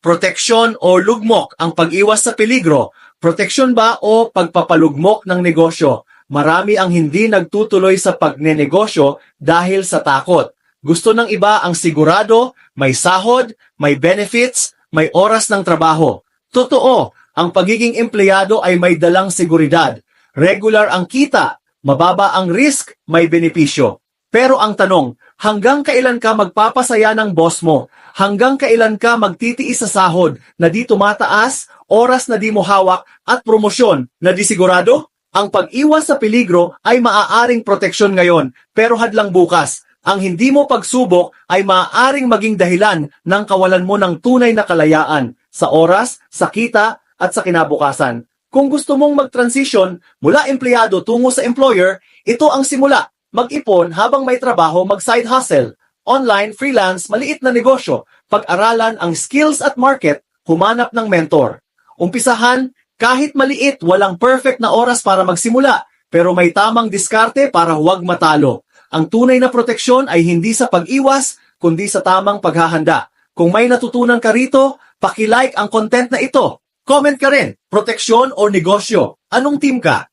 proteksyon o lugmok ang pag-iwas sa peligro? Proteksyon ba o pagpapalugmok ng negosyo? Marami ang hindi nagtutuloy sa pagnenegosyo dahil sa takot. Gusto ng iba ang sigurado, may sahod, may benefits, may oras ng trabaho. Totoo, ang pagiging empleyado ay may dalang seguridad. Regular ang kita, mababa ang risk, may benepisyo. Pero ang tanong, hanggang kailan ka magpapasaya ng boss mo? Hanggang kailan ka magtitiis sa sahod na di tumataas, oras na di mo hawak, at promosyon na di sigurado? Ang pag-iwas sa peligro ay maaaring proteksyon ngayon, pero hadlang bukas. Ang hindi mo pagsubok ay maaaring maging dahilan ng kawalan mo ng tunay na kalayaan sa oras, sa kita, at sa kinabukasan. Kung gusto mong mag-transition mula empleyado tungo sa employer, ito ang simula. Mag-ipon habang may trabaho, mag-side hustle. Online, freelance, maliit na negosyo. Pag-aralan ang skills at market, humanap ng mentor. Umpisahan, kahit maliit, walang perfect na oras para magsimula, pero may tamang diskarte para huwag matalo. Ang tunay na proteksyon ay hindi sa pag-iwas, kundi sa tamang paghahanda. Kung may natutunan ka rito, paki-like ang content na ito. Comment ka rin, proteksyon o negosyo. Anong team ka?